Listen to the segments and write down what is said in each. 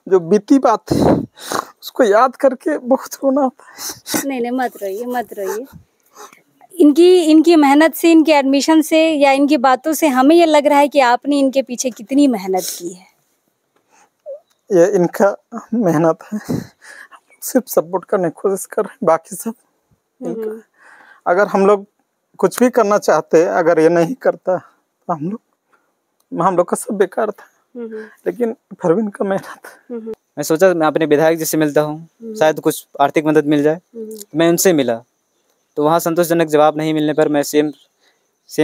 जो बीती बात है उसको याद करके बहुत रोना आता है। नहीं नहीं, मत रोइए मत रोइए। इनकी मेहनत से, इनके एडमिशन से या इनकी बातों से हमें ये लग रहा है कि आपने इनके पीछे कितनी मेहनत की है। ये इनका मेहनत है, सिर्फ सपोर्ट करने की कोशिश कर रहे हैं, बाकी सब इनका। अगर हम लोग कुछ भी करना चाहते, अगर ये नहीं करता तो हम लोग का सब बेकार था। लेकिन फिर इनका मेहनत। मैं सोचा मैं अपने विधायक जी से मिलता हूँ, शायद कुछ आर्थिक मदद मिल जाए। मैं उनसे मिला तो वहाँ संतोषजनक जवाब नहीं मिलने पर मैं सीएम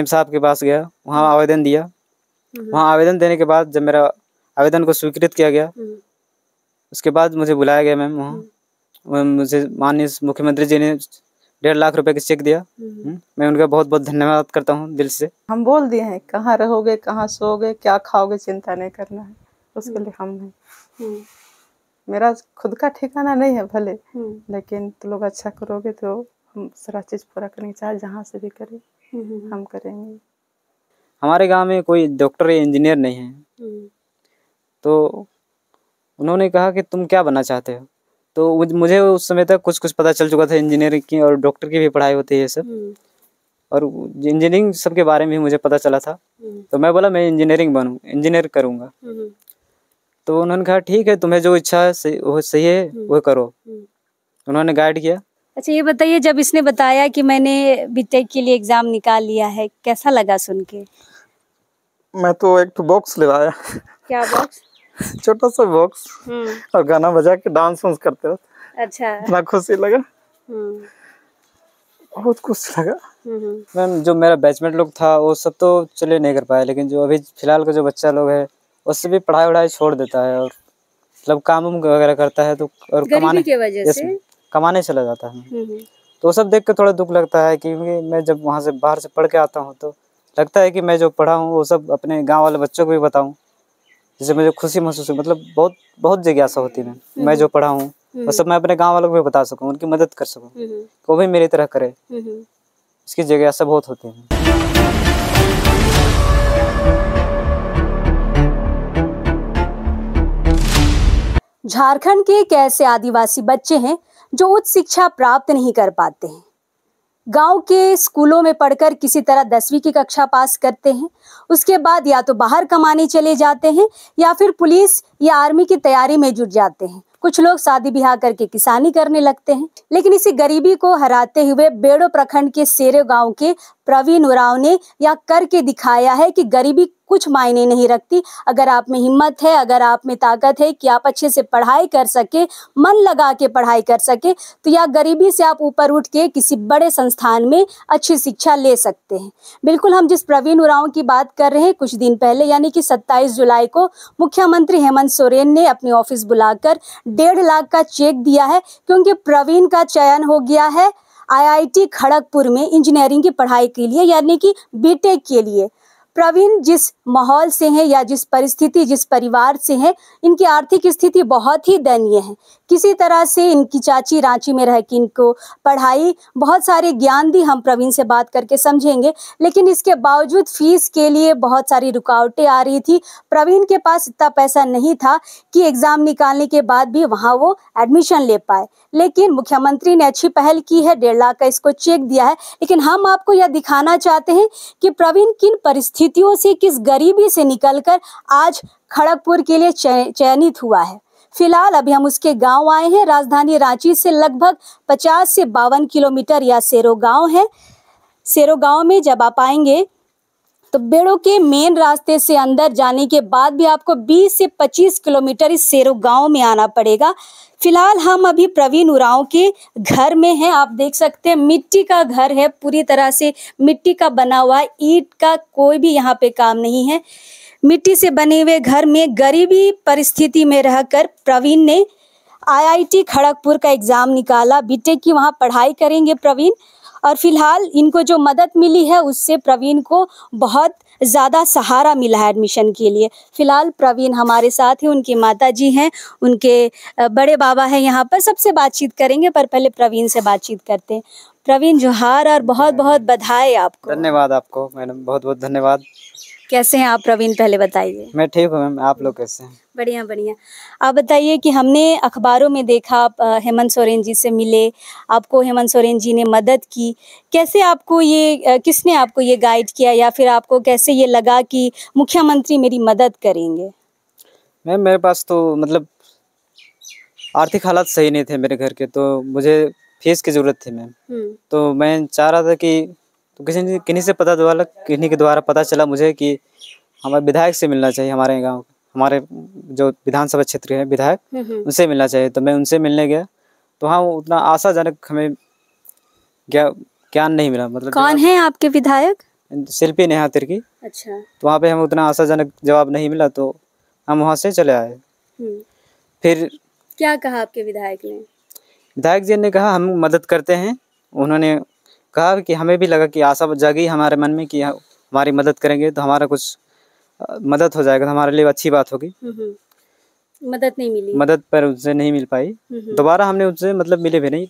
साहब के पास गया, वहाँ आवेदन दिया। वहाँ आवेदन देने के बाद जब मेरा आवेदन को स्वीकृत किया गया, उसके बाद मुझे बुलाया गया मैम वहाँ। मुझे माननीय मुख्यमंत्री जी ने 1.5 लाख रुपए का चेक दिया। मैं उनका बहुत बहुत धन्यवाद करता हूँ दिल से। हम बोल दिए हैं, कहाँ रहोगे, कहाँ सोओगे, क्या खाओगे, चिंता नहीं करना है, उसके लिए हम नहीं। मेरा खुद का ठिकाना नहीं है भले, लेकिन तो लोग अच्छा करोगे तो हम सारा चीज़ पूरा करेंगे, चाहे जहाँ से भी करें हम करेंगे। हमारे गांव में कोई डॉक्टर या इंजीनियर नहीं है, तो उन्होंने कहा कि तुम क्या बनना चाहते हो। तो मुझे उस समय तक कुछ पता चल चुका था, इंजीनियरिंग की और डॉक्टर की भी पढ़ाई होती है ये सब, और इंजीनियरिंग सब के बारे में मुझे पता चला था। तो मैं बोला मैं इंजीनियर करूँगा। तो उन्होंने कहा ठीक है, तुम्हें जो इच्छा है वो सही है, वो करो। उन्होंने गाइड किया। अच्छा ये बताइए, जब इसने बताया कि मैंने बीटेक के लिए एग्जाम निकाल लिया है, कैसा लगा सुन के? मैं तो एक बॉक्स ले आया। क्या बॉक्स? छोटा सा बॉक्स, और गाना बजा के डांस करते हो। अच्छा, इतना खुशी लगा, बहुत खुशी लगा। मैम जो मेरा बैचमेट लोग था वो सब तो चले नहीं कर पाए, लेकिन जो अभी फिलहाल का जो बच्चा लोग है उससे भी पढ़ाई वढ़ाई छोड़ देता है और मतलब काम वगैरह करता है, तो और कमाने चला जाता है। तो सब देख के थोड़ा दुख लगता है, क्योंकि मैं जब वहाँ से बाहर से पढ़ के आता हूँ तो लगता है कि मैं जो पढ़ा हूँ वो सब अपने गांव वाले बच्चों को भी बताऊँ, जिससे मुझे खुशी महसूस हो। मतलब बहुत जिज्ञासा होती है मैं जो पढ़ा हूँ वो सब मैं अपने गाँव वालों को भी बता सकूँ, उनकी मदद कर सकूँ, वो भी मेरी तरह करे, इसकी जिज्ञासा बहुत होती है। झारखंड के एक ऐसे आदिवासी बच्चे हैं जो उच्च शिक्षा प्राप्त नहीं कर पाते हैं। गांव के स्कूलों में पढ़कर किसी तरह 10वीं की कक्षा पास करते हैं, उसके बाद या तो बाहर कमाने चले जाते हैं या फिर पुलिस या आर्मी की तैयारी में जुट जाते हैं। कुछ लोग शादी ब्याह करके किसानी करने लगते हैं। लेकिन इसी गरीबी को हराते हुए बेड़ो प्रखंड के सेरो गांव के प्रवीण उरांव ने यह करके दिखाया है कि गरीबी कुछ मायने नहीं रखती। अगर आप में हिम्मत है, अगर आप में ताकत है कि आप अच्छे से पढ़ाई कर सके, मन लगा के पढ़ाई कर सके, तो यह गरीबी से आप ऊपर उठ के किसी बड़े संस्थान में अच्छी शिक्षा ले सकते हैं। बिल्कुल हम जिस प्रवीण उरांव की बात कर रहे हैं, कुछ दिन पहले यानी कि 27 जुलाई को मुख्यमंत्री हेमंत सोरेन ने अपने ऑफिस बुलाकर 1.5 लाख का चेक दिया है, क्योंकि प्रवीण का चयन हो गया है IIT खड़गपुर में इंजीनियरिंग की पढ़ाई के लिए, यानी कि बीटेक के लिए। प्रवीण जिस माहौल से हैं या जिस परिस्थिति, जिस परिवार से हैं, इनकी आर्थिक स्थिति बहुत ही दयनीय है। किसी तरह से इनकी चाची रांची में रह के इनको पढ़ाई, बहुत सारे ज्ञान दी, हम प्रवीण से बात करके समझेंगे। लेकिन इसके बावजूद फीस के लिए बहुत सारी रुकावटें आ रही थी। प्रवीण के पास इतना पैसा नहीं था कि एग्जाम निकालने के बाद भी वहाँ वो एडमिशन ले पाए। लेकिन मुख्यमंत्री ने अच्छी पहल की है, 1.5 लाख का इसको चेक दिया है। लेकिन हम आपको यह दिखाना चाहते हैं कि प्रवीण किन परिस्थितियों से, किस गरीबी से निकलकर आज खड़गपुर के लिए चयनित हुआ है। फिलहाल अभी हम उसके गांव आए हैं। राजधानी रांची से लगभग 50 से 52 किलोमीटर यह सेरो गांव है। सेरो गांव में जब आप आएंगे तो बेड़ो के मेन रास्ते से अंदर जाने के बाद भी आपको 20 से 25 किलोमीटर इस सेरो गांव में आना पड़ेगा। फिलहाल हम अभी प्रवीण उरांव के घर में हैं। आप देख सकते हैं मिट्टी का घर है, पूरी तरह से मिट्टी का बना हुआ, ईंट का कोई भी यहाँ पे काम नहीं है। मिट्टी से बने हुए घर में गरीबी परिस्थिति में रहकर प्रवीण ने IIT खड़गपुर का एग्जाम निकाला। बीटेक की वहाँ पढ़ाई करेंगे प्रवीण, और फिलहाल इनको जो मदद मिली है उससे प्रवीण को बहुत ज़्यादा सहारा मिला है एडमिशन के लिए। फिलहाल प्रवीण हमारे साथ हैं, उनकी माता जी हैं, उनके बड़े बाबा हैं यहाँ पर, सबसे बातचीत करेंगे। पर पहले प्रवीण से बातचीत करते हैं। प्रवीण जोहार और बहुत बहुत बधाई आपको। धन्यवाद आपको मैडम, बहुत बहुत धन्यवाद। कैसे हैं आप प्रवीण, पहले बताइए। मैं ठीक हूँ मैम, आप लोग कैसे हैं? बढ़िया बढ़िया। आप बताइए कि हमने अखबारों में देखा आप हेमंत सोरेन जी से मिले, आपको हेमंत सोरेन जी ने मदद की। कैसे आपको ये किसने आपको ये गाइड किया, या फिर आपको कैसे ये लगा कि मुख्यमंत्री मेरी मदद करेंगे? मैम मेरे पास तो मतलब आर्थिक हालात सही नहीं थे मेरे घर के, तो मुझे फीस की ज़रूरत थी मैम। तो मैं चाह रहा था कि तो किन्हीं से किन्हीं के द्वारा पता चला मुझे कि हमारे विधायक से मिलना चाहिए, हमारे गांव हमारे जो विधानसभा क्षेत्र है विधायक, उनसे मिलना चाहिए। तो मैं उनसे मिलने गया, तो हाँ उतना आशाजनक हमें ज्ञान नहीं मिला। मतलब कौन है आपके विधायक? शिल्पी नेहा तिर्की। अच्छा। तो वहाँ पे हमें उतना आशाजनक जवाब नहीं मिला, तो हम वहाँ से चले आए। फिर क्या कहा आपके विधायक ने? विधायक जी ने कहा हम मदद करते हैं। उन्होंने कहा कि हमें भी लगा कि आशा जागी हमारे मन में कि हमारी मदद करेंगे तो हमारा कुछ मदद हो जाएगा, तो हमारे लिए अच्छी बात होगी। मदद नहीं मिली। मदद पर उनसे नहीं मिल पाई। दोबारा हमने उनसे मतलब मिले भी नहीं।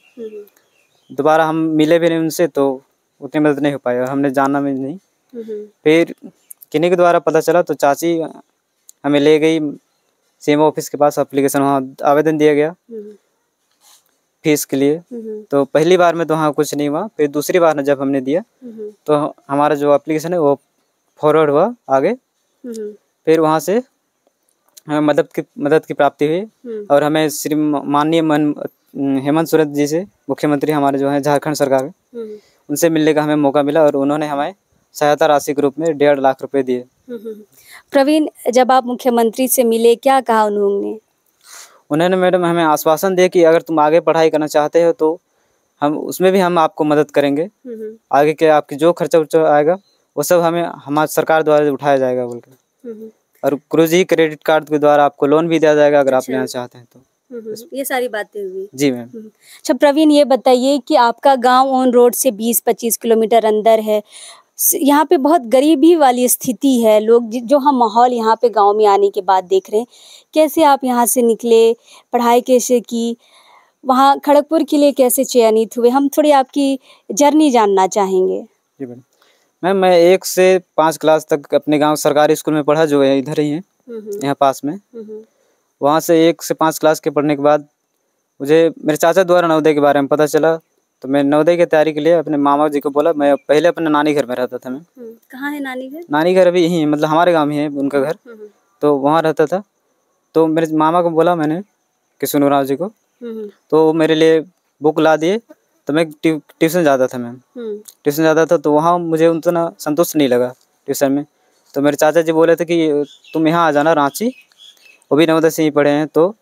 दोबारा हम मिले भी नहीं उनसे, तो उतनी मदद नहीं हो पाई और हमने जाना भी नहीं। फिर किन्हीं के द्वारा पता चला, तो चाची हमें ले गई सीएमओ ऑफिस के पास। एप्लीकेशन वहाँ आवेदन दिया गया फीस के लिए। तो पहली बार में तो वहाँ कुछ नहीं हुआ। फिर दूसरी बार जब हमने दिया तो हमारा जो एप्लीकेशन है वो फॉरवर्ड हुआ आगे। फिर वहाँ से हमें मदद की प्राप्ति हुई और हमें श्री माननीय हेमंत सोरेन जी से, मुख्यमंत्री हमारे जो हैं झारखंड सरकार के, उनसे मिलने का हमें मौका मिला और उन्होंने हमें सहायता राशि के रूप में 1.5 लाख रुपए दिए। प्रवीण, जब आप मुख्यमंत्री से मिले क्या कहा उन्होंने? उन्होंने मैडम हमें आश्वासन दिया कि अगर तुम आगे पढ़ाई करना चाहते हो तो हम उसमें भी हम आपको मदद करेंगे। आगे के आपकी जो खर्चा उर्चा आएगा वो सब हमारी सरकार द्वारा उठाया जाएगा बोल के। और क्रूजी क्रेडिट कार्ड के द्वारा आपको लोन भी दिया जाएगा अगर आप लेना चाहते हैं तो। ये सारी बातें हुई। जी मैम। अच्छा प्रवीण, ये बताइए कि आपका गांव ऑन रोड से 20-25 किलोमीटर अंदर है। यहाँ पे बहुत गरीबी वाली स्थिति है। लोग जो हम माहौल यहाँ पे गांव में आने के बाद देख रहे हैं, कैसे आप यहाँ से निकले, पढ़ाई कैसे की, वहाँ खड़गपुर के लिए कैसे चयनित हुए, हम थोड़ी आपकी जर्नी जानना चाहेंगे। जी मैम, मैं 1 से 5 क्लास तक अपने गांव सरकारी स्कूल में पढ़ा, जो है इधर ही है यहाँ पास में। वहाँ से 1 से 5 क्लास के पढ़ने के बाद मुझे मेरे चाचा द्वारा नवोदय के बारे में पता चला। तो मैं नवोदय की तैयारी के लिए अपने मामा जी को बोला। मैं पहले अपने नानी घर में रहता था। मैं कहाँ है नानी घर? नानी घर अभी यहीं मतलब हमारे गाँव में है उनका घर, तो वहाँ रहता था। तो मेरे मामा को बोला मैंने कि सुनूराव जी को, तो मेरे लिए बुक ला दिए। तो मैं ट्यूशन जाता था मैम। ट्यूशन जाता था तो वहाँ मुझे उतना संतुष्ट नहीं लगा ट्यूशन में। तो मेरे चाचा जी बोले थे कि तुम यहाँ आ जाना रांची, वो भी नवोदय से ही पढ़े हैं। तो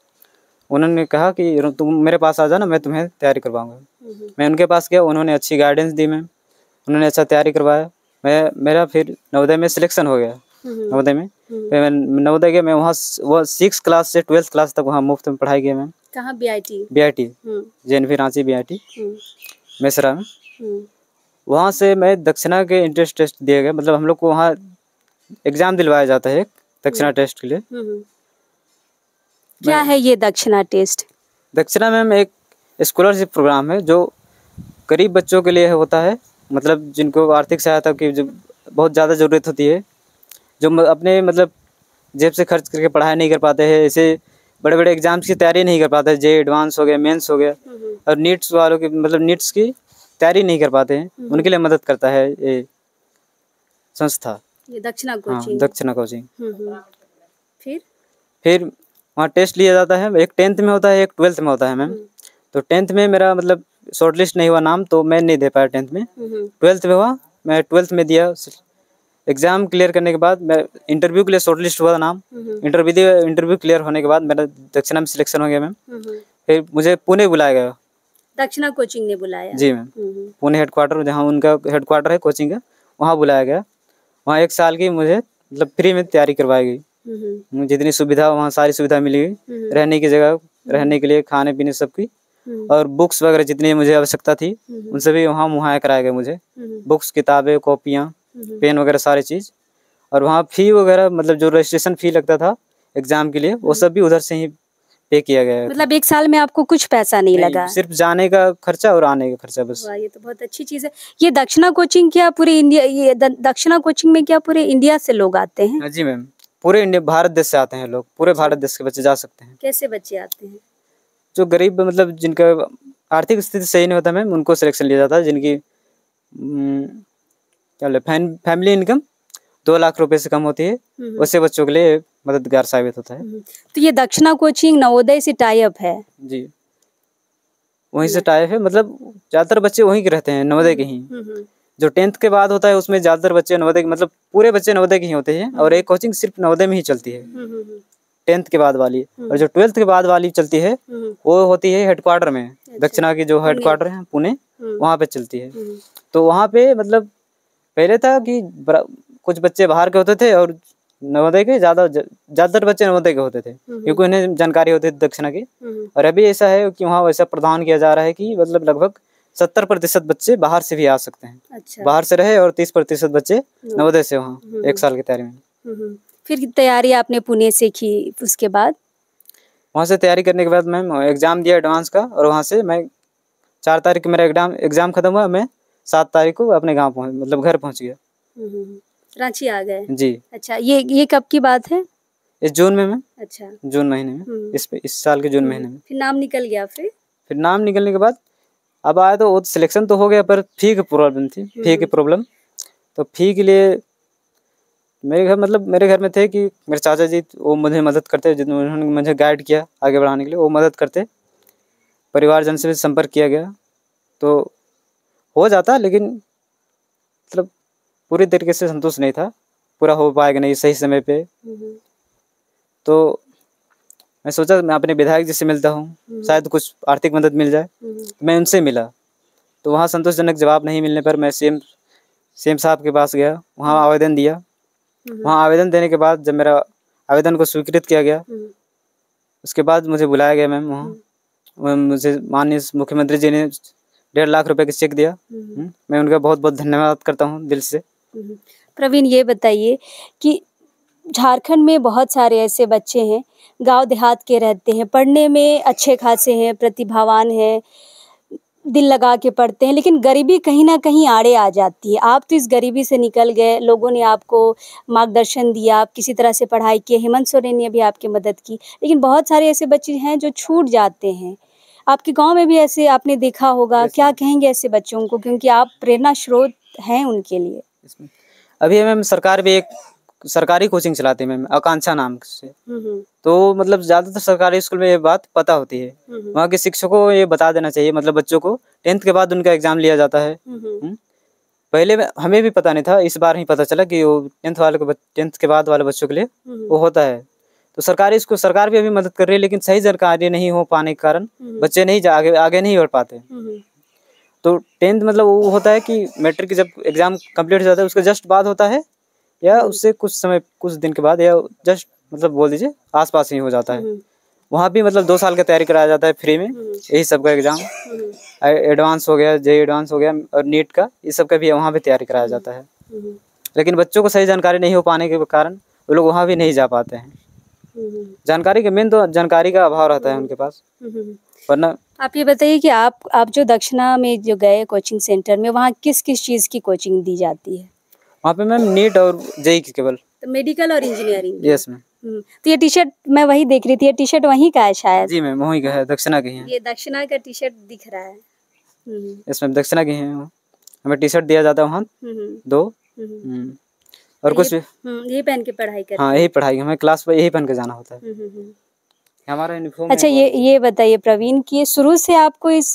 उन्होंने कहा कि तुम मेरे पास आ जाना, मैं तुम्हें तैयारी करवाऊँगा। मैं उनके पास गया, उन्होंने अच्छी गाइडेंस दी मैम, उन्होंने अच्छा तैयारी करवाया। मेरा फिर नवोदय में सिलेक्शन हो गया। नवोदय में फिर मैं नवोदय गया। मैं वहाँ 6 क्लास से 12th क्लास तक वहाँ मुफ्त में पढ़ाई की मैम। कहाँ? BIT JNV Ranchi BIT Mesra में। वहाँ से मैं दक्षिणा के इंट्रेंस टेस्ट दिए गए। मतलब हम लोग को वहाँ एग्जाम दिलवाया जाता है एक दक्षिणा टेस्ट के लिए। क्या है ये दक्षिणा टेस्ट? दक्षिणा मैम एक स्कॉलरशिप प्रोग्राम है जो गरीब बच्चों के लिए होता है। मतलब जिनको आर्थिक सहायता की जो बहुत ज़्यादा ज़रूरत होती है, जो अपने मतलब जेब से खर्च करके पढ़ाई नहीं कर पाते हैं, ऐसे बड़े बड़े एग्जाम्स की तैयारी नहीं कर पाते, जे एडवांस हो गया, मेंस हो गया, और नीट्स वालों की मतलब नीट्स की तैयारी नहीं कर पाते हैं, उनके लिए मदद करता है ये संस्था, ये दक्षिणा कोचिंग। कोचिंग। दक्षिणा कोचिंग। फिर वहाँ टेस्ट लिया जाता है। एक 10th में होता है, एक 12th में होता है मैम। तो 10th में मेरा मतलब शॉर्ट लिस्ट नहीं हुआ नाम, तो मैं नहीं दे पाया 10th में। 12th में हुआ, मैं 12th में दिया। एग्जाम क्लियर करने के बाद मैं इंटरव्यू के लिए शॉर्ट लिस्ट हुआ नाम। इंटरव्यू क्लियर होने के बाद मेरा दक्षिणा में सिलेक्शन हो गया मैम। फिर मुझे पुणे बुलाया गया, दक्षिणा कोचिंग ने बुलाया। जी मैम, पुणे हेडक्वार्टर, जहाँ उनका हेडक्वार्टर है कोचिंग का, वहाँ बुलाया गया। वहाँ 1 साल की मुझे मतलब फ्री में तैयारी करवाई गई। जितनी सुविधा वहाँ सारी सुविधा मिली गई, रहने की जगह, रहने के लिए, खाने पीने सबकी, और बुक्स वगैरह जितनी मुझे आवश्यकता थी उन सभी वहाँ मुहैया कराया गया मुझे। बुक्स, किताबें, कॉपियाँ, पेन वगैरह सारी चीज़। और वहाँ फ़ी वगैरह मतलब जो रजिस्ट्रेशन फ़ी लगता था एग्ज़ाम के लिए, वो सब भी उधर से ही पे किया गया है। मतलब 1 साल में आपको कुछ पैसा नहीं लगा? सिर्फ जाने का खर्चा और आने का खर्चा बस। वाह, ये तो बहुत अच्छी चीज है। ये दक्षिणा कोचिंग क्या पूरे इंडिया, ये दक्षिणा कोचिंग में क्या पूरे इंडिया से लोग आते हैं? हाँ जी मैम, पूरे इंडिया भारत देश से आते हैं लोग, पूरे भारत देश के बच्चे जा सकते हैं। कैसे बच्चे आते हैं? जो गरीब मतलब जिनका आर्थिक स्थिति सही नहीं होता मैम, उनको सिलेक्शन लिया जाता है। जिनकी क्या बोले फैमिली इनकम 2 लाख रुपए से कम होती है, वैसे बच्चों के लिए मददगार साबित होता है। तो ये दक्षिणा कोचिंग नवोदय से टाई अप है? जी, वहीं से टाई है। मतलब ज्यादातर बच्चे वहीं के रहते हैं, नवोदय के ही। जो 10th के बाद होता है उसमें ज्यादातर बच्चे नवोदय, मतलब पूरे बच्चे नवोदय के ही होते हैं। और एक कोचिंग सिर्फ नवोदय में ही चलती है 10th के बाद वाली। और जो 12th के बाद वाली चलती है वो होती है हेडक्वार्टर में, दक्षिणा की जो हेडक्वार्टर है पुणे, वहाँ पे चलती है। तो वहाँ पे मतलब पहले था कि कुछ बच्चे बाहर के होते थे और नवोदय के ज्यादातर बच्चे नवोदय के होते थे, क्योंकि उन्हें जानकारी होती थी दक्षिणा की। और अभी ऐसा है कि वहाँ वैसा प्रावधान किया जा रहा है कि मतलब लगभग 70% बच्चे बाहर से भी आ सकते हैं। अच्छा। बाहर से रहे और 30% बच्चे नवोदय से वहाँ 1 साल की तैयारी में। फिर तैयारी आपने पुणे से की, उसके बाद? वहाँ से तैयारी करने के बाद मैम एग्जाम दिया एडवांस का, और वहाँ से मैं 4 तारीख को मेरा एग्जाम खत्म हुआ। मैं 7 तारीख को अपने गाँव मतलब घर पहुँच गया। रांची आ गए? जी। अच्छा, ये कब की बात है? इस जून में मैम। अच्छा, जून महीने में, इस साल के जून महीने में। फिर नाम निकल गया? फिर नाम निकलने के बाद अब आया तो वो सिलेक्शन तो हो गया, पर फी की प्रॉब्लम थी। फी की प्रॉब्लम, तो फी के लिए मेरे घर में थे कि मेरे चाचा जी, वो मुझे मदद करते, उन्होंने मुझे गाइड किया आगे बढ़ाने के लिए, वो मदद करते। परिवारजन से भी संपर्क किया गया तो हो जाता, लेकिन मतलब पूरी तरीके से संतुष्ट नहीं था, पूरा हो पाएगा नहीं सही समय पे। तो मैं सोचा मैं अपने विधायक जी से मिलता हूँ, शायद कुछ आर्थिक मदद मिल जाए। मैं उनसे मिला तो वहाँ संतोषजनक जवाब नहीं मिलने पर मैं सीएम साहब के पास गया, वहाँ आवेदन दिया। वहाँ आवेदन देने के बाद जब मेरा आवेदन को स्वीकृत किया गया, उसके बाद मुझे बुलाया गया मैम वहाँ। मुझे माननीय मुख्यमंत्री जी ने 1.5 लाख रुपए का चेक दिया। मैं उनका बहुत बहुत धन्यवाद करता हूँ दिल से। प्रवीण, ये बताइए कि झारखंड में बहुत सारे ऐसे बच्चे हैं, गांव देहात के रहते हैं, पढ़ने में अच्छे खासे हैं, प्रतिभावान हैं, दिल लगा के पढ़ते हैं, लेकिन गरीबी कहीं ना कहीं आड़े आ जाती है। आप तो इस गरीबी से निकल गए, लोगों ने आपको मार्गदर्शन दिया, आप किसी तरह से पढ़ाई किए, हेमंत सोरेन ने भी आपकी मदद की, लेकिन बहुत सारे ऐसे बच्चे हैं जो छूट जाते हैं। आपके गांव में भी ऐसे आपने देखा होगा, क्या कहेंगे ऐसे बच्चों को, क्योंकि आप प्रेरणा स्रोत हैं उनके लिए? अभी मैम सरकार भी एक सरकारी कोचिंग चलाती है मैम, आकांक्षा नाम से। तो मतलब ज्यादातर सरकारी स्कूल में ये बात पता होती है। वहाँ के शिक्षकों को ये बता देना चाहिए, मतलब बच्चों को 10th के बाद उनका एग्जाम लिया जाता है। पहले हमें भी पता नहीं था, इस बार ही पता चला कि वो 10th के बाद वाले बच्चों के लिए वो होता है। तो सरकार भी अभी मदद कर रही है, लेकिन सही जानकारी नहीं हो पाने के कारण बच्चे नहीं आगे नहीं बढ़ पाते। तो 10th मतलब वो होता है कि मैट्रिक की जब एग्जाम कंप्लीट हो जाता है उसके जस्ट बाद होता है, या उससे कुछ दिन के बाद, या जस्ट मतलब बोल दीजिए आसपास ही हो जाता है। वहाँ भी मतलब 2 साल का तैयारी कराया जाता है फ्री में, यही सब का एग्जाम एडवांस हो गया, जेईई एडवांस हो गया और नीट का, ये सब का भी वहाँ भी तैयारी कराया जाता है। लेकिन बच्चों को सही जानकारी नहीं हो पाने के कारण वो लोग वहाँ भी नहीं जा पाते हैं। जानकारी का मेन तो जानकारी का अभाव रहता है उनके पास। वरना आप ये बताइए कि आप जो दक्षिणा में जो गए कोचिंग सेंटर में, वहाँ किस किस चीज़ की कोचिंग दी जाती है? वहाँ पे मैम नीट और जेईई की केवल। तो मेडिकल और इंजीनियरिंग? Yes ma'am. तो ये टी शर्ट मैं वही देख रही थी, ये टी शर्ट वहीं का है शायद? जी मैम, वहीं का है, दक्षिणा की है। ये दक्षिणा का टी शर्ट दिख रहा है। यस मैम, दक्षिणा की है। हमें टी शर्ट दिया जाता है वहाँ 2 और कुछ यही पहन के पढ़ाई करते हैं? हाँ, यही पढ़ाई, हमें क्लास पर यही पहन के जाना होता है, हमारा यूनिफॉर्म। अच्छा, ये बताइए प्रवीण कि शुरू से आपको इस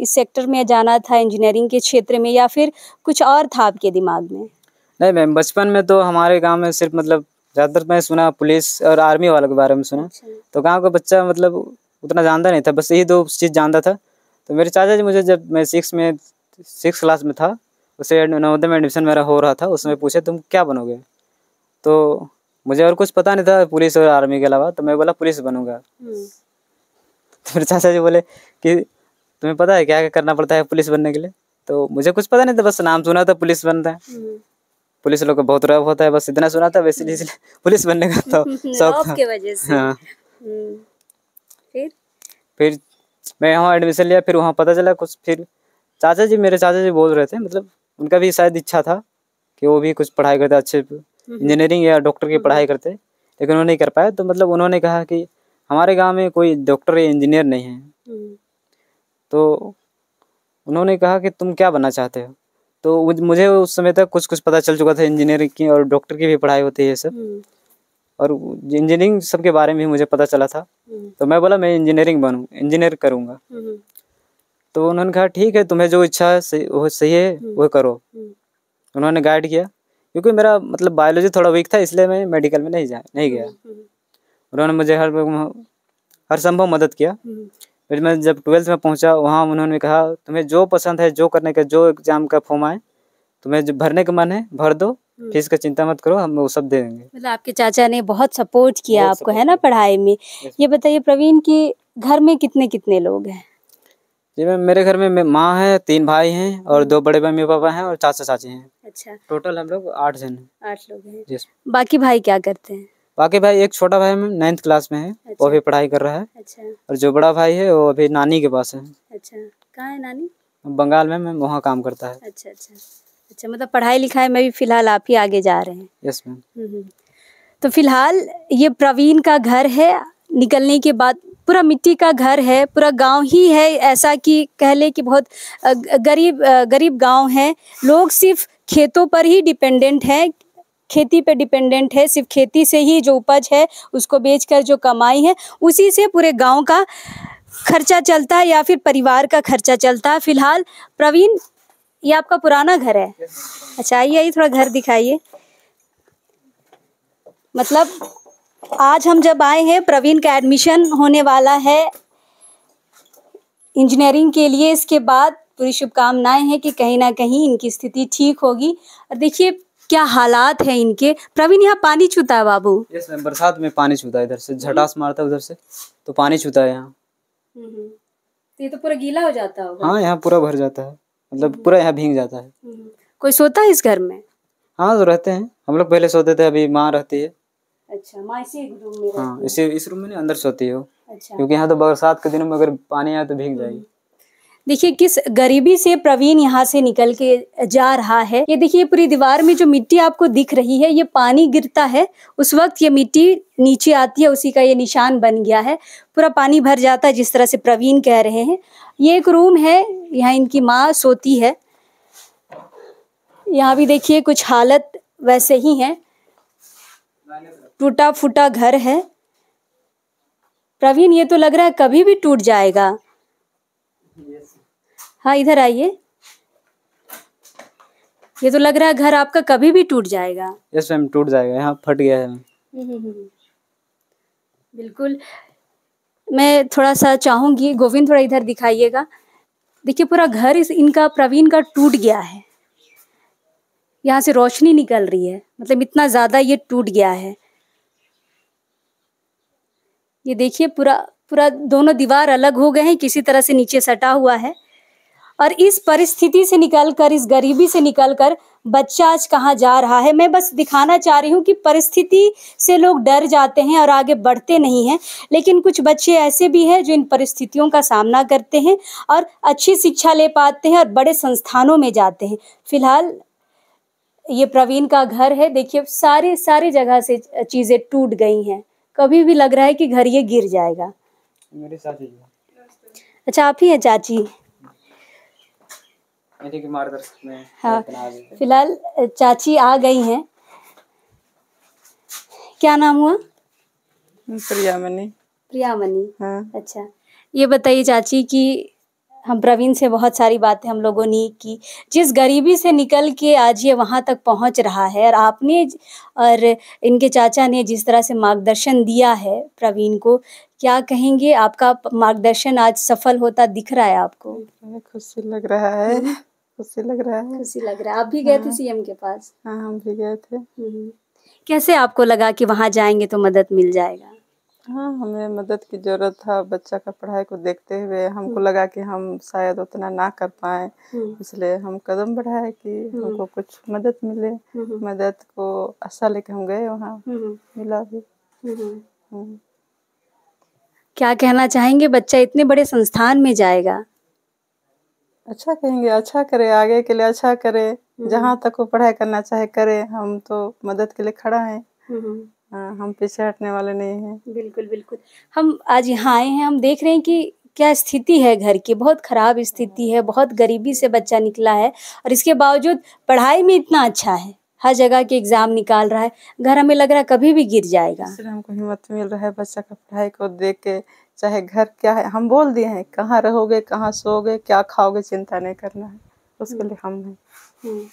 सेक्टर में जाना था, इंजीनियरिंग के क्षेत्र में, या फिर कुछ और था आपके दिमाग में? नहीं मैम, बचपन में तो हमारे गांव में सिर्फ मतलब ज़्यादातर मैं सुना पुलिस और आर्मी वालों के बारे में सुना। तो गांव का बच्चा मतलब उतना जानता नहीं था, बस यही 2 चीज़ जानता था। तो मेरे चाचा जी मुझे जब मैं 6 क्लास में था, उसे नवोदय में एडमिशन मेरा हो रहा था, उसमें पूछे तुम क्या बनोगे? तो मुझे और कुछ पता नहीं था पुलिस और आर्मी के अलावा, तो मैं बोला पुलिस बनूंगा। तो मेरे चाचा जी बोले कि तुम्हें पता है क्या क्या करना पड़ता है पुलिस बनने के लिए? तो मुझे कुछ पता नहीं था, बस नाम सुना था पुलिस बनता है, पुलिस लोग का बहुत रौब होता है, बस इतना सुना था, वैसे इसलिए पुलिस बनने का तो शौक था। की वजह से। हाँ। फिर मैं यहाँ एडमिशन लिया, फिर वहाँ पता चला कुछ, फिर मेरे चाचा जी बोल रहे थे, मतलब उनका भी शायद इच्छा था कि वो भी कुछ पढ़ाई करते, अच्छे इंजीनियरिंग या डॉक्टर की पढ़ाई करते, लेकिन वो नहीं कर पाए। तो मतलब उन्होंने कहा कि हमारे गांव में कोई डॉक्टर या इंजीनियर नहीं है, तो उन्होंने कहा कि तुम क्या बनना चाहते हो। तो मुझे उस समय तक कुछ पता चल चुका था, इंजीनियरिंग की और डॉक्टर की भी पढ़ाई होती है ये सब, और इंजीनियरिंग सब के बारे में भी मुझे पता चला था। तो मैं बोला मैं इंजीनियर करूँगा। तो उन्होंने कहा ठीक है, तुम्हें जो इच्छा है वो सही है, वो करो। उन्होंने गाइड किया, क्योंकि मेरा मतलब बायोलॉजी थोड़ा वीक था, इसलिए मैं मेडिकल में नहीं गया। उन्होंने मुझे हर संभव मदद किया। फिर मैं जब 12th में पहुंचा, वहाँ उन्होंने कहा तुम्हें जो पसंद है, जो करने का, जो एग्जाम का फॉर्म आए, तुम्हें जो भरने का मन है भर दो, फीस का चिंता मत करो, हम वो सब दे देंगे। मतलब आपके चाचा ने बहुत सपोर्ट किया आपको, है ना, पढ़ाई में। ये बताइए प्रवीण कि घर में कितने कितने लोग हैं? जी मैम, मेरे घर में माँ है, 3 भाई हैं और 2 बड़े मम्मी पापा हैं और चाचा चाची हैं। अच्छा, टोटल हम लोग 8 जन हैं। 8 लोग हैं। यस। बाकी भाई क्या करते हैं? बाकी भाई, एक छोटा भाई 9th क्लास में है। अच्छा। वो अभी पढ़ाई कर रहा है। अच्छा। और जो बड़ा भाई है वो अभी नानी के पास है। अच्छा, कहाँ है नानी? बंगाल में, मैम वहाँ काम करता है। अच्छा अच्छा अच्छा, मतलब पढ़ाई लिखाई में भी फिलहाल आप ही आगे जा रहे हैं। Yes ma'am. तो फिलहाल ये प्रवीण का घर है, निकलने के बाद पूरा मिट्टी का घर है, पूरा गांव ही है, ऐसा कि कह ले कि बहुत गरीब गांव है। लोग सिर्फ खेतों पर ही डिपेंडेंट है, खेती पे डिपेंडेंट है, सिर्फ खेती से ही जो उपज है उसको बेचकर जो कमाई है उसी से पूरे गांव का खर्चा चलता है या फिर परिवार का खर्चा चलता है। फिलहाल प्रवीण, ये आपका पुराना घर है? अच्छा, आइए थोड़ा घर दिखाइए। मतलब आज हम जब आए हैं, प्रवीण का एडमिशन होने वाला है इंजीनियरिंग के लिए। इसके बाद पूरी शुभकामनाएं हैं कि कहीं ना कहीं इनकी स्थिति ठीक होगी। और देखिए क्या हालात है इनके। प्रवीण, यहाँ पानी छूता है बाबू? यस मैम, बरसात में पानी छूता है, इधर से झटास मारता है उधर से, तो पानी छूता है यहाँ। तो ये तो पूरा गीला हो जाता होगा। हाँ, यहाँ पूरा भर जाता है, मतलब पूरा यहाँ भीग जाता है। कोई सोता है इस घर में? हाँ, तो रहते हैं हम लोग, पहले सोते थे, अभी माँ रहती है। अच्छा, माँ इसी रूम में? हाँ, इस रूम में नहीं, अंदर सोती है वो। अच्छा। क्योंकि यहाँ तो बरसात के दिनों में अगर पानी आए तो भीग जाएगी। देखिए किस गरीबी से प्रवीण यहाँ से निकल के जा रहा है। ये देखिए पूरी दीवार में जो मिट्टी आपको दिख रही है, ये पानी गिरता है उस वक्त ये मिट्टी नीचे आती है, उसी का ये निशान बन गया है। पूरा पानी भर जाता है जिस तरह से प्रवीण कह रहे हैं। ये एक रूम है, यहाँ इनकी माँ सोती है। यहाँ भी देखिए कुछ हालत वैसे ही है, टूटा फूटा घर है। प्रवीण, ये तो लग रहा है कभी भी टूट जाएगा। हाँ, इधर आइए। ये तो लग रहा है घर आपका कभी भी टूट जाएगा। यस मैम, टूट जाएगा, यहाँ फट गया है। बिल्कुल। मैं थोड़ा सा चाहूंगी, गोविंद थोड़ा इधर दिखाइएगा। देखिए पूरा घर इनका प्रवीण का टूट गया है। यहाँ से रोशनी निकल रही है, मतलब इतना ज्यादा ये टूट गया है। ये देखिए पूरा दोनों दीवार अलग हो गए हैं, किसी तरह से नीचे सटा हुआ है। और इस परिस्थिति से निकलकर, इस गरीबी से निकलकर बच्चा आज कहाँ जा रहा है। मैं बस दिखाना चाह रही हूँ कि परिस्थिति से लोग डर जाते हैं और आगे बढ़ते नहीं हैं, लेकिन कुछ बच्चे ऐसे भी हैं जो इन परिस्थितियों का सामना करते हैं और अच्छी शिक्षा ले पाते हैं और बड़े संस्थानों में जाते हैं। फिलहाल ये प्रवीण का घर है। देखिए सारे जगह से चीज़ें टूट गई हैं, कभी भी लग रहा है कि घर ये गिर जाएगा। मेरी चाची। अच्छा, आप ही हैं चाची? मार्गदर्शक में। हाँ, फिलहाल चाची आ गई हैं। क्या नाम हुआ? प्रियामणि। प्रियामणि। हाँ। अच्छा, ये बताइए चाची कि हम प्रवीण से बहुत सारी बातें हम लोगों ने की, जिस गरीबी से निकल के आज ये वहाँ तक पहुँच रहा है, और आपने और इनके चाचा ने जिस तरह से मार्गदर्शन दिया है प्रवीण को, क्या कहेंगे? आपका मार्गदर्शन आज सफल होता दिख रहा है आपको? खुशी लग रहा है, खुशी लग रहा है। खुशी लग रहा है। आप भी गए थे सीएम के पास? हाँ, हम भी गए थे। कैसे आपको लगा कि वहाँ जाएंगे तो मदद मिल जाएगा? हाँ, हमें मदद की ज़रूरत था, बच्चा का पढ़ाई को देखते हुए हमको लगा कि हम शायद उतना ना कर पाए, इसलिए हम कदम बढ़ाए कि हमको कुछ मदद मिले। मदद को आशा लेके हम गए, वहाँ मिला भी। क्या कहना चाहेंगे? बच्चा इतने बड़े संस्थान में जाएगा। अच्छा कहेंगे, अच्छा करे, आगे के लिए अच्छा करे, जहाँ तक वो पढ़ाई करना चाहे करे। हम तो मदद के लिए खड़ा हैं। हम पीछे हटने वाले नहीं हैं। बिल्कुल बिल्कुल। हम आज यहाँ आए हैं, हम देख रहे हैं कि क्या स्थिति है घर की, बहुत खराब स्थिति है, बहुत गरीबी से बच्चा निकला है और इसके बावजूद पढ़ाई में इतना अच्छा है, हर जगह के एग्जाम निकाल रहा है। घर हमें लग रहा है कभी भी गिर जाएगा। इसलिए हमको हिम्मत मिल रहा है बच्चा का पढ़ाई को देख के। चाहे घर क्या है, हम बोल दिए हैं, कहाँ रहोगे, कहाँ सोओगे, क्या खाओगे, चिंता नहीं करना है। उसके लिए हम हैं।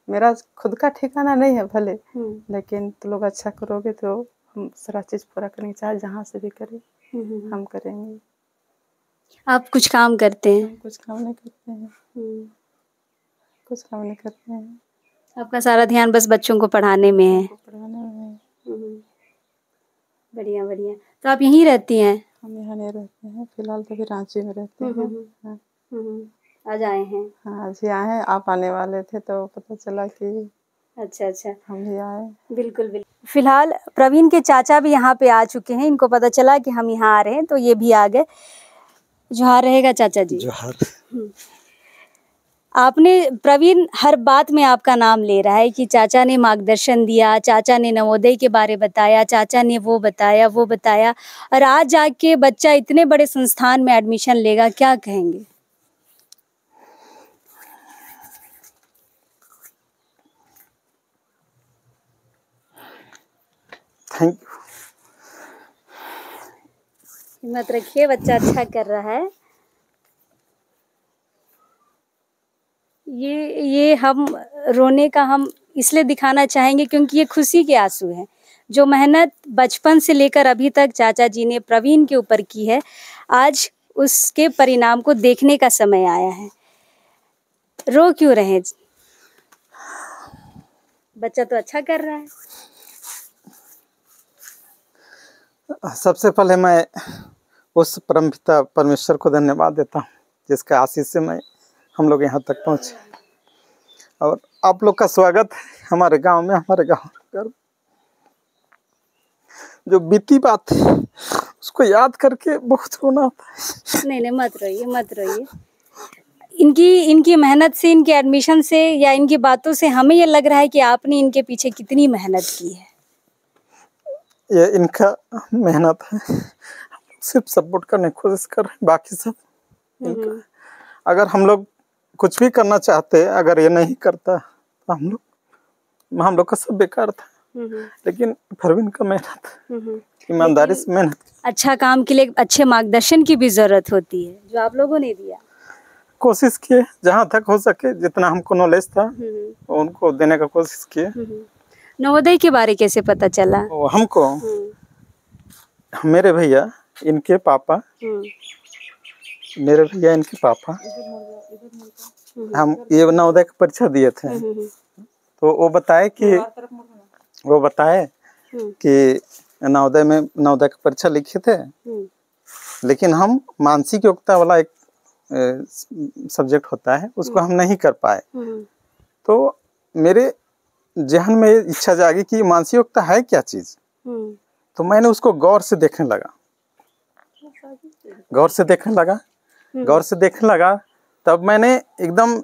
मेरा खुद का ठिकाना नहीं है भले, लेकिन तो लोग अच्छा करोगे तो हम सारा चीज़ पूरा करेंगे, चाहे जहाँ से भी करें हम करेंगे। आप कुछ काम करते हैं? हम कुछ काम नहीं करते हैं। कुछ काम नहीं करते हैं। आपका सारा ध्यान बस बच्चों को पढ़ाने में है? पढ़ाने में। बढ़िया बढ़िया। तो आप यहीं रहती हैं? हम यहाँ नहीं रहते हैं, फिलहाल तो अभी रांची में रहते हैं। आज आए हैं? हाँ, आज ही आए हैं। आप आने वाले थे तो पता चला कि अच्छा हम भी आए। बिल्कुल बिल्कुल। फिलहाल प्रवीण के चाचा भी यहाँ पे आ चुके हैं, इनको पता चला कि हम यहाँ आ रहे हैं तो ये भी आ गए। जोहार रहेगा चाचा जी। जोहार। आपने प्रवीण हर बात में आपका नाम ले रहा है कि चाचा ने मार्गदर्शन दिया, चाचा ने नवोदय के बारे बताया, चाचा ने वो बताया और आज जाके बच्चा इतने बड़े संस्थान में एडमिशन लेगा, क्या कहेंगे? Thank you. हिम्मत रखिए, बच्चा अच्छा कर रहा है। ये हम रोने का हम इसलिए दिखाना चाहेंगे क्योंकि ये खुशी के आंसू हैं। जो मेहनत बचपन से लेकर अभी तक चाचा जी ने प्रवीण के ऊपर की है, आज उसके परिणाम को देखने का समय आया है। रो क्यों रहे? बच्चा तो अच्छा कर रहा है। सबसे पहले मैं उस परमपिता परमेश्वर को धन्यवाद देता हूँ जिसके आशीष से हम लोग यहाँ तक पहुँचे। और आप लोग का स्वागत है हमारे गांव में। हमारे गांव जो बीती बात है उसको याद करके बहुत रोना आता है। नहीं मत रोइए। इनकी मेहनत से, इनके एडमिशन से या इनकी बातों से हमें ये लग रहा है कि आपने इनके पीछे कितनी मेहनत की है। ये इनका मेहनत है, सिर्फ सपोर्ट करने की कोशिश कर रहे हैं, बाकी सब इनका। अगर हम लोग कुछ भी करना चाहते, अगर ये नहीं करता तो हम लोग का सब बेकार था। लेकिन प्रवीण का मेहनत, ईमानदारी से मेहनत। अच्छा काम के लिए अच्छे मार्गदर्शन की भी जरूरत होती है, जो आप लोगों ने दिया। कोशिश किए जहाँ तक हो सके, जितना हमको नॉलेज था उनको देने का कोशिश किए। नवोदय के बारे कैसे पता चला? हमको मेरे भैया, इनके पापा, मेरे भैया इनके पापा, हम ये नवोदय की परीक्षा दिए थे तो वो बताए कि नवोदय की परीक्षा लिखे थे, लेकिन हम मानसिक योग्यता वाला एक सब्जेक्ट होता है उसको हम नहीं कर पाए। तो मेरे जहन में इच्छा जागी कि मानसिक योग्यता है क्या चीज़। तो मैंने उसको गौर से देखने लगा। तब मैंने एकदम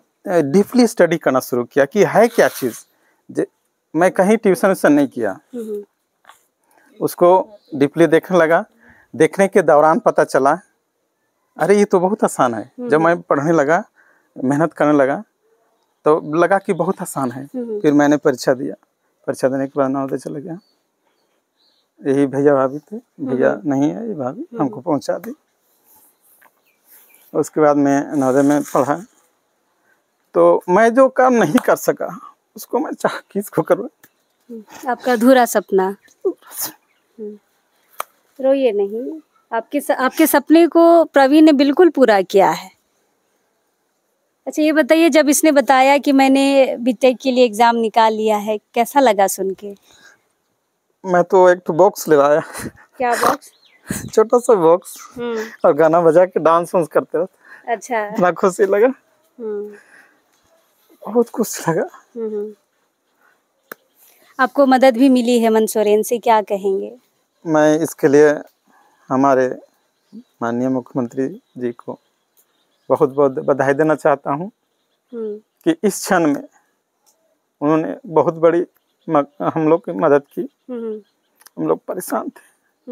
डीपली स्टडी करना शुरू किया कि है क्या चीज़। मैं कहीं ट्यूशन नहीं किया, उसको डीपली देखने लगा। देखने के दौरान पता चला अरे ये तो बहुत आसान है। जब मैं पढ़ने लगा, मेहनत करने लगा तो लगा कि बहुत आसान है। फिर मैंने परीक्षा दिया। परीक्षा देने के बाद नवोदय चला गया। यही भैया भाभी थे, भैया नहीं है ये भाभी, हमको पहुंचा दी। उसके बाद मैं नवोदय में पढ़ा। तो मैं जो काम नहीं कर सका उसको मैं चाह किसको करूँ। आपका अधूरा सपना। रोइए नहीं, आपके सपने को प्रवीण ने बिल्कुल पूरा किया है। अच्छा ये बताइए, जब इसने बताया कि मैंने बीटेक के लिए एग्जाम निकाल लिया है, कैसा लगा सुन के? मैं तो एक तो बॉक्स ले आया। क्या बॉक्स? छोटा सा बॉक्स, और गाना बजा के डांस वांस करते रहते। अच्छा, इतना खुशी लगा, बहुत खुशी लगा। आपको मदद भी मिली हेमंत सोरेन से, क्या कहेंगे? मैं इसके लिए हमारे माननीय मुख्यमंत्री जी को बहुत बहुत बधाई देना चाहता हूँ कि इस क्षण में उन्होंने बहुत बड़ी हम लोग की मदद की। हम लोग परेशान थे,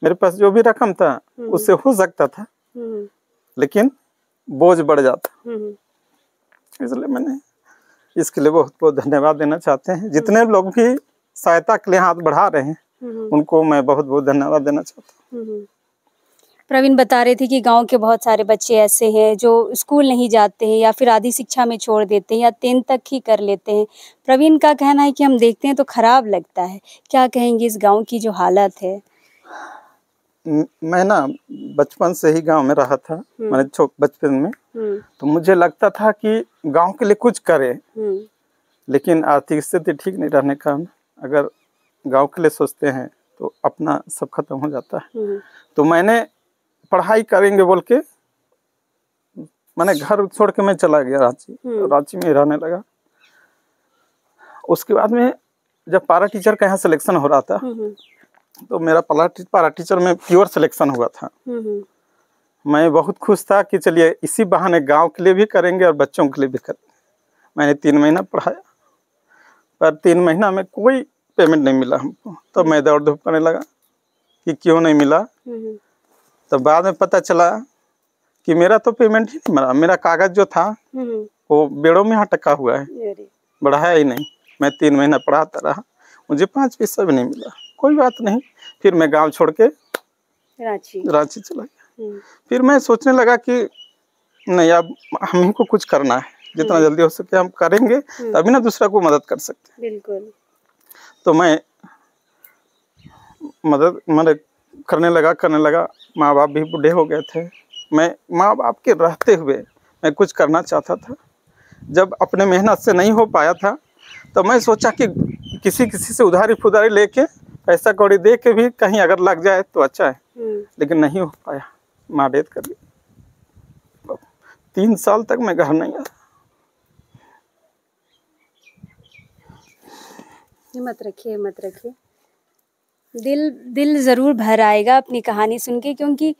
मेरे पास जो भी रकम था उससे हो सकता था, लेकिन बोझ बढ़ जाता, इसलिए मैंने इसके लिए बहुत बहुत धन्यवाद देना चाहते हैं। जितने लोग भी सहायता के लिए हाथ बढ़ा रहे हैं उनको मैं बहुत बहुत धन्यवाद देना चाहता हूँ। प्रवीण बता रहे थे कि गांव के बहुत सारे बच्चे ऐसे हैं जो स्कूल नहीं जाते हैं या फिर आधी शिक्षा में छोड़ देते हैं या 10 तक ही कर लेते हैं। प्रवीण का कहना है कि हम देखते हैं तो खराब लगता है। क्या कहेंगे इस गांव की जो हालत है? मैं ना बचपन से ही गांव में रहा था, मैंने बचपन में तो मुझे लगता था कि गांव के लिए कुछ करें, लेकिन आर्थिक स्थिति ठीक नहीं रहने का अगर गांव के लिए सोचते हैं तो अपना सब खत्म हो जाता है। तो मैंने पढ़ाई करेंगे बोल के मैंने घर छोड़ के मैं चला गया रांची में रहने लगा। उसके बाद में जब पारा टीचर का यहाँ सिलेक्शन हो रहा था तो मेरा पारा टीचर में प्योर सिलेक्शन हुआ था। मैं बहुत खुश था कि चलिए इसी बहाने गांव के लिए भी करेंगे और बच्चों के लिए भी करेंगे। मैंने 3 महीना पढ़ाया, पर 3 महीना में कोई पेमेंट नहीं मिला हमको। तो मैं दौड़ धूप करने लगा कि क्यों नहीं मिला। तो बाद में पता चला कि मेरा तो पेमेंट ही नहीं मिला, मेरा कागज जो था वो बेड़ों में अटका हुआ है, बढ़ाया ही नहीं। मैं 3 महीना पढ़ाता रहा, मुझे 5 पैसा भी नहीं मिला। कोई बात नहीं, फिर मैं गांव छोड़ के रांची चला गया। फिर मैं सोचने लगा कि नहीं, अब हम ही को कुछ करना है, जितना जल्दी हो सके हम करेंगे, तभी ना दूसरा को मदद कर सकते। बिल्कुल। तो मैं मदद करने लगा। माँ बाप भी बूढ़े हो गए थे, मैं माँ बाप के रहते हुए मैं कुछ करना चाहता था। जब अपने मेहनत से नहीं हो पाया था तो मैं सोचा कि किसी से उधारी फुधारी लेके पैसा कौड़ी दे के भी कहीं अगर लग जाए तो अच्छा है, लेकिन नहीं हो पाया। माँ डेथ कर ली। 3 साल तक मैं घर नहीं आया। हिम्मत रखिए। दिल ज़रूर भर आएगा अपनी कहानी सुन के, क्योंकि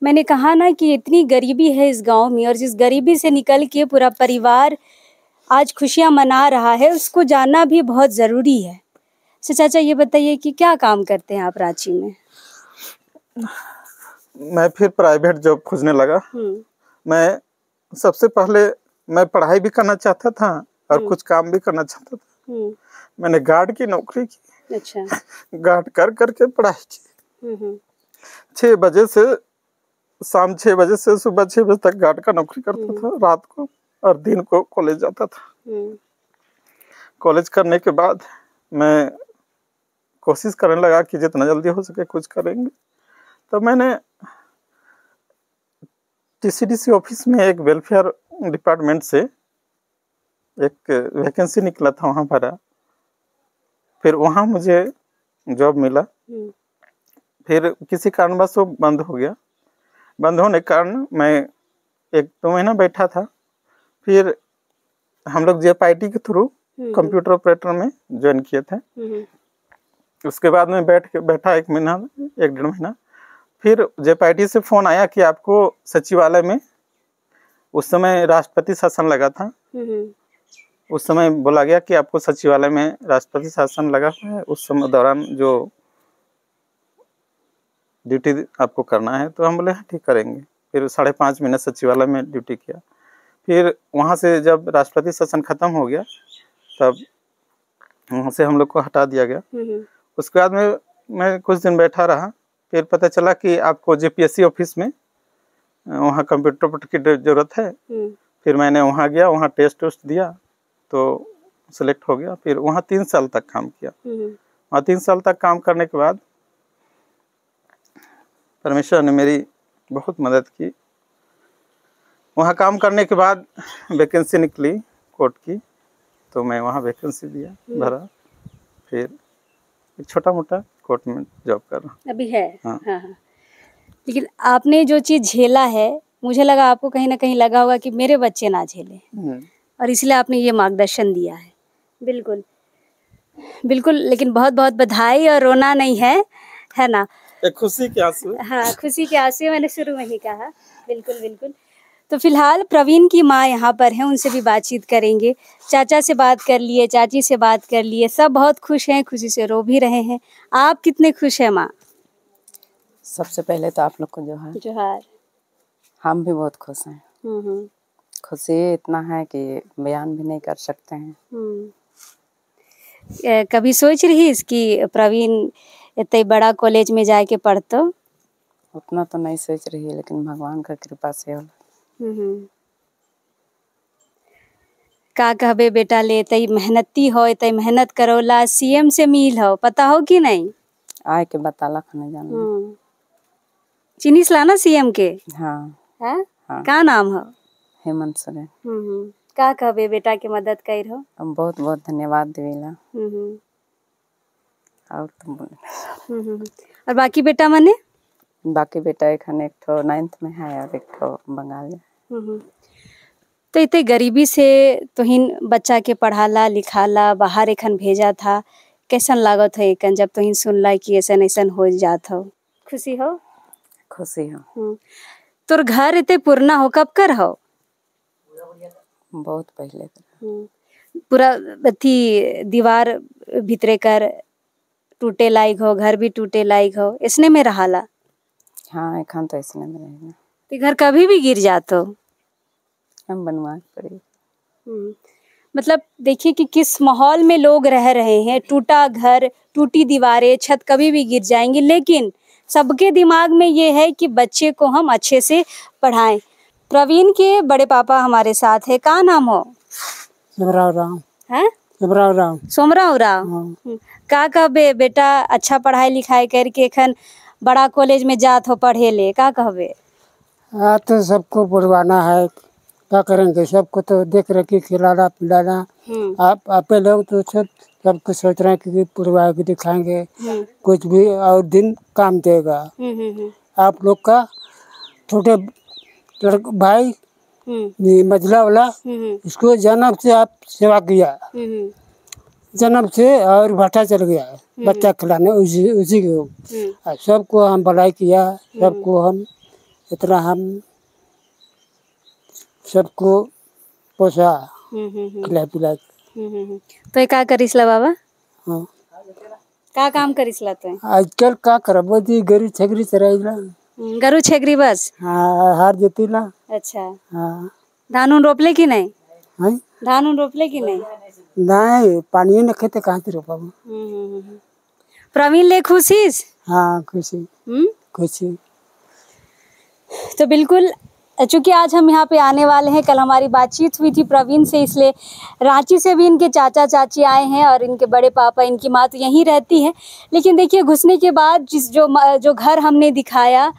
मैंने कहा ना कि इतनी गरीबी है इस गांव में, और जिस गरीबी से निकल के पूरा परिवार आज खुशियां मना रहा है, उसको जानना भी बहुत ज़रूरी है। तो चाचा ये बताइए कि क्या काम करते हैं आप रांची में? मैं फिर प्राइवेट जॉब खोजने लगा। मैं सबसे पहले मैं पढ़ाई भी करना चाहता था और कुछ काम भी करना चाहता था। मैंने गार्ड की नौकरी की। अच्छा। गार्ड कर के पढ़ाई की। 6 बजे से शाम 6 बजे से सुबह 6 बजे तक गार्ड का नौकरी करता था, रात को, और दिन को कॉलेज जाता था। कॉलेज करने के बाद मैं कोशिश करने लगा कि जितना जल्दी हो सके कुछ करेंगे। तो मैंने TCDC ऑफिस में एक वेलफेयर डिपार्टमेंट से एक वैकेंसी निकला था, वहाँ भरा। फिर वहाँ मुझे जॉब मिला। फिर किसी कारणवश वो बंद हो गया। बंद होने के कारण मैं 1-2 महीना बैठा था। फिर हम लोग JPIT के थ्रू कंप्यूटर ऑपरेटर में ज्वाइन किए थे। उसके बाद में बैठा 1 महीना 1-1.5 महीना। फिर JPIT से फ़ोन आया कि आपको सचिवालय में, उस समय राष्ट्रपति शासन लगा था, उस समय बोला गया कि आपको सचिवालय में राष्ट्रपति शासन लगा हुआ है, उस समय दौरान जो ड्यूटी आपको करना है। तो हम बोले हाँ ठीक करेंगे। फिर 5.5 महीने सचिवालय में ड्यूटी किया। फिर वहाँ से जब राष्ट्रपति शासन खत्म हो गया तब वहाँ से हम लोग को हटा दिया गया। उसके बाद में मैं कुछ दिन बैठा रहा। फिर पता चला कि आपको JPSC ऑफिस में वहाँ कंप्यूटर ऑपरेटर की ज़रूरत है। फिर मैंने वहाँ गया, वहाँ टेस्ट दिया तो सेलेक्ट हो गया। फिर वहाँ 3 साल तक काम किया। वहाँ 3 साल तक काम करने के बाद परमेश्वर ने मेरी बहुत मदद की। वहाँ काम करने के बाद वैकेंसी निकली कोर्ट की, तो मैं वहाँ वैकेंसी दिया, भरा। फिर एक छोटा मोटा कोर्ट में जॉब कर रहा हूँ अभी है। हाँ। लेकिन आपने जो चीज़ झेला है, मुझे लगा आपको कहीं ना कहीं लगा होगा कि मेरे बच्चे ना झेले, और इसलिए आपने ये मार्गदर्शन दिया है। बिल्कुल। लेकिन बहुत बहुत बधाई, और रोना नहीं है ना। एक खुशी के आंसू। हाँ, खुशी के आंसू मैंने शुरू में ही कहा। बिल्कुल बिल्कुल। तो फिलहाल प्रवीण की माँ यहाँ पर हैं, उनसे भी बातचीत करेंगे। चाचा से बात कर लिए, चाची से बात कर लिए, सब बहुत खुश हैं, खुशी से रो भी रहे हैं। आप कितने खुश हैं माँ? सबसे पहले तो आप लोग को जोहार। हम भी बहुत खुश हैं। खुशी इतना है कि बयान भी नहीं कर सकते हैं। कभी सोच रही इसकी प्रवीण इतने बड़ा कॉलेज में जाके पढ़तो? उतना तो नहीं सोच रही है, लेकिन भगवान का कृपा से होला। का कहबे बेटा, ले तई मेहनती हो, तई मेहनत करोला, सीएम से मिल हो, पता हो कि नहीं? आए के बताला खाने जाना। चिन्हिस लाना सीएम के? हाँ। है? हाँ। का नाम हो? हेमंत सोरेन। का कहबे बेटा के मदद कर हो? बहुत बहुत धन्यवाद देवेला। और तुम और बाकी बेटा मने? बाकी बेटा एक 9th में है और एक बंगाल में। तो इतने गरीबी से तो हिन बच्चा के पढ़ाला लिखाला बाहर एखन भेजा था, कैसन लागत है एकन जब तो हिन सुनला कि ऐसन ऐसन हो जात हो? खुशी हो? खुशी हो। तोर घर इतने पुराना हो, कब कर हो? बहुत पहले। पूरा अथी दीवार भीतरे कर टूटे लायक हो, घर भी टूटे लायक हो, इसने में रहाला? हाँ, एखन तो इसने में रहेगा। तो घर कभी भी गिर जात हो? हम बनवा पड़ेगी। मतलब देखिए कि किस माहौल में लोग रह रहे हैं। टूटा घर, टूटी दीवारें, छत कभी भी गिर जाएंगी, लेकिन सबके दिमाग में ये है कि बच्चे को हम अच्छे से पढ़ाएं। प्रवीण के बड़े पापा हमारे साथ है। का नाम हो? सोमराव राव। हैं? सोमराव राव। सोमराव राव। का कहबे बेटा, अच्छा पढ़ाई लिखाई करके एखन बड़ा कॉलेज में जात हो पढ़े ले, का कहबे? तो सबको पढ़वाना है, क्या करेंगे, सबको तो देख रखी खिलाना पिलाना। आप लोग तो सबको सोच रहे हैं कि पढ़वा के दिखाएंगे, कुछ भी और दिन काम देगा। आप लोग का छोटे भाई मझला वाला, इसको जन्म से आप सेवा किया, जन्म से और भाटा चल गया बच्चा खिलाने, उसी को सबको हम भलाई किया, सबको हम इतना हम सबको पोसा खिला पिला। तो का करिसला बाबा? हाँ। का काम करिसला तो? आजकल का करबो जी, गरी छगरी चराइला। गरु छेगरी बस? हाँ, हार जेतीला। अच्छा। हाँ। धान उन रोपले कि नहीं? हैं? धान उन रोपले कि नहीं? नहीं, पानी न खेते कहाँ से रोपाबो। प्रवीण ले खुशीस? हाँ, खुशी। खुशी। तो बिल्कुल, चूँकि आज हम यहाँ पे आने वाले हैं, कल हमारी बातचीत हुई थी प्रवीण से, इसलिए रांची से भी इनके चाचा चाची आए हैं और इनके बड़े पापा, इनकी माँ तो यहीं रहती है। लेकिन देखिए, घुसने के बाद जो घर हमने दिखाया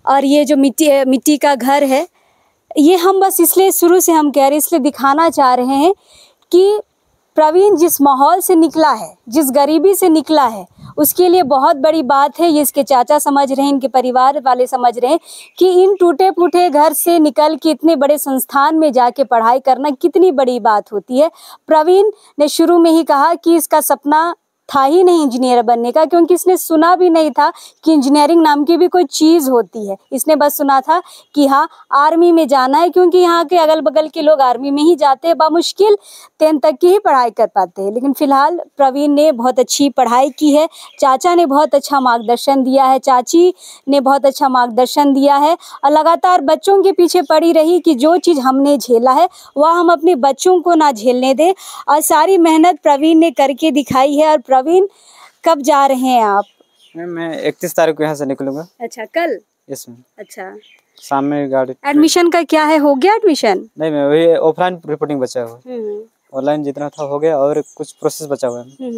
और ये जो मिट्टी का घर है, ये हम बस इसलिए शुरू से हम कह रहे हैं, इसलिए दिखाना चाह रहे हैं कि प्रवीण जिस माहौल से निकला है, जिस गरीबी से निकला है, उसके लिए बहुत बड़ी बात है। ये इसके चाचा समझ रहे हैं, इनके परिवार वाले समझ रहे हैं कि इन टूटे फूटे घर से निकल के इतने बड़े संस्थान में जाके पढ़ाई करना कितनी बड़ी बात होती है। प्रवीण ने शुरू में ही कहा कि इसका सपना था ही नहीं इंजीनियर बनने का, क्योंकि इसने सुना भी नहीं था कि इंजीनियरिंग नाम की भी कोई चीज़ होती है। इसने बस सुना था कि हाँ, आर्मी में जाना है, क्योंकि यहाँ के अगल बगल के लोग आर्मी में ही जाते हैं, बामुश्किल 10th तक की ही पढ़ाई कर पाते हैं। लेकिन फिलहाल प्रवीण ने बहुत अच्छी पढ़ाई की है, चाचा ने बहुत अच्छा मार्गदर्शन दिया है, चाची ने बहुत अच्छा मार्गदर्शन दिया है और लगातार बच्चों के पीछे पड़ी रही कि जो चीज़ हमने झेला है वह हम अपने बच्चों को ना झेलने दें, और सारी मेहनत प्रवीण ने करके दिखाई है। और प्रवीण, कब जा रहे हैं आप? मैं 31 तारीख को यहाँ से निकलूंगा। अच्छा, कल? Yes ma'am. अच्छा, शाम में गाड़ी। एडमिशन का क्या है, हो गया एडमिशन? नहीं मैम, वही ऑफलाइन रिपोर्टिंग बचा हुआ है, ऑनलाइन जितना था हो गया और कुछ प्रोसेस बचा हुआ है।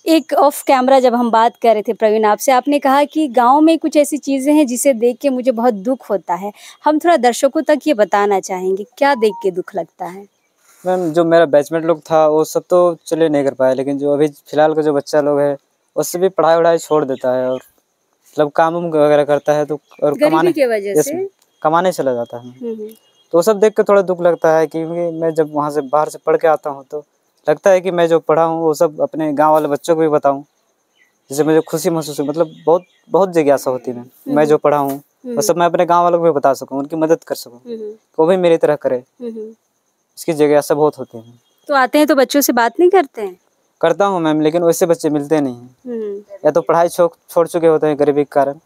एक ऑफ कैमरा जब हम बात कर रहे थे प्रवीण आपसे, आपने कहा कि गांव में कुछ ऐसी चीज़ें हैं जिसे देख के मुझे बहुत दुख होता है। हम थोड़ा दर्शकों तक ये बताना चाहेंगे, क्या देख के दुख लगता है? मैम, जो मेरा बैचमेट लोग था वो सब तो चले नहीं कर पाया, लेकिन जो अभी फिलहाल का जो बच्चा लोग है उससे भी पढ़ाई वढ़ाई छोड़ देता है और मतलब काम वगैरह करता है, तो और गरीबी की वजह से कमाने चला जाता है। तो सब देख के थोड़ा दुख लगता है, क्योंकि मैं जब वहाँ से बाहर से पढ़ के आता हूँ तो लगता है कि मैं जो पढ़ा हूँ वो सब अपने गांव वाले बच्चों को भी बताऊँ, जिससे मुझे खुशी महसूस हुई। मतलब बहुत बहुत जिज्ञासा होती है मैं जो पढ़ा हूँ वो सब मैं अपने गाँव वालों को भी बता सकूँ, उनकी मदद कर सकूँ, वो भी मेरी तरह करे, इसकी जिज्ञासा बहुत होती है। तो आते हैं तो बच्चों से बात नहीं करते हैं? करता हूँ मैम, लेकिन वैसे बच्चे मिलते नहीं हैं, या तो पढ़ाई छोड़ चुके होते हैं गरीबी के कारण,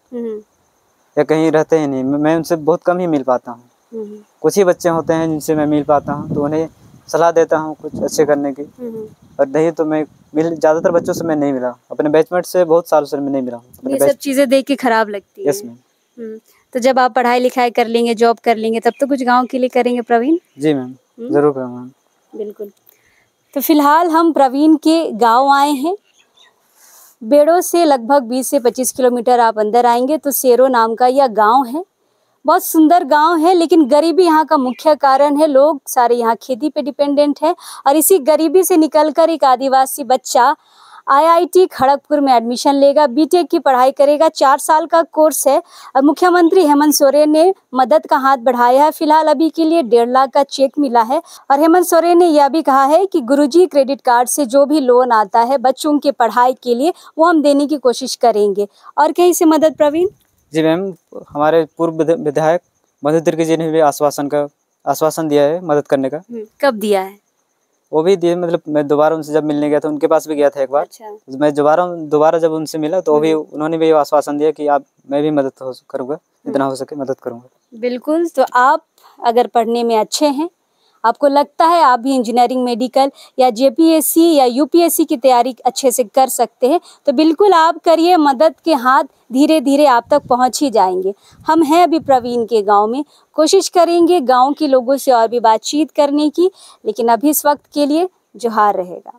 या कहीं रहते ही नहीं। मैं उनसे बहुत कम ही मिल पाता हूँ। कुछ ही बच्चे होते हैं जिनसे मैं मिल पाता हूँ, तो उन्हें सलाह देता हूँ कुछ अच्छे करने की, और नहीं तो मैं ज़्यादातर बच्चों से मैं नहीं मिला, अपने बैचमेट से बहुत सालों से मैं नहीं मिला हूँ। ये सब चीज़ें देख के खराब लगती है। Yes ma'am. तो जब आप पढ़ाई लिखाई कर लेंगे, जॉब कर लेंगे, तब तो कुछ गाँव के लिए करेंगे प्रवीण? जी मैम, जरूर करूँगा। बिल्कुल। तो फिलहाल हम प्रवीण के गांव आए हैं। बेड़ो से लगभग 20 से 25 किलोमीटर आप अंदर आएंगे तो सेरो नाम का यह गांव है। बहुत सुंदर गांव है, लेकिन गरीबी यहाँ का मुख्य कारण है। लोग सारे यहाँ खेती पे डिपेंडेंट है, और इसी गरीबी से निकलकर एक आदिवासी बच्चा IIT खड़गपुर में एडमिशन लेगा, बीटेक की पढ़ाई करेगा। 4 साल का कोर्स है, और मुख्यमंत्री हेमंत सोरेन ने मदद का हाथ बढ़ाया है। फिलहाल अभी के लिए 1.5 लाख का चेक मिला है, और हेमंत सोरेन ने यह भी कहा है कि गुरुजी क्रेडिट कार्ड से जो भी लोन आता है बच्चों की पढ़ाई के लिए, वो हम देने की कोशिश करेंगे। और कहीं से मदद प्रवीण? जी मैम, हमारे पूर्व विधायक मधु तिर्की जी ने भी आश्वासन दिया है मदद करने का। कब दिया है? वो भी दिए, मतलब मैं दोबारा उनसे जब मिलने गया था, उनके पास भी गया था एक बार। अच्छा। मैं दोबारा जब उनसे मिला तो भी उन्होंने भी आश्वासन दिया कि मैं भी मदद करूँगा, जितना हो सके मदद करूँगा। बिल्कुल। तो आप अगर पढ़ने में अच्छे हैं, आपको लगता है आप भी इंजीनियरिंग, मेडिकल या JPSC या UPSC की तैयारी अच्छे से कर सकते हैं, तो बिल्कुल आप करिए। मदद के हाथ धीरे धीरे आप तक पहुंच ही जाएंगे। हम हैं अभी प्रवीण के गांव में, कोशिश करेंगे गांव के लोगों से और भी बातचीत करने की, लेकिन अभी इस वक्त के लिए जोहार रहेगा।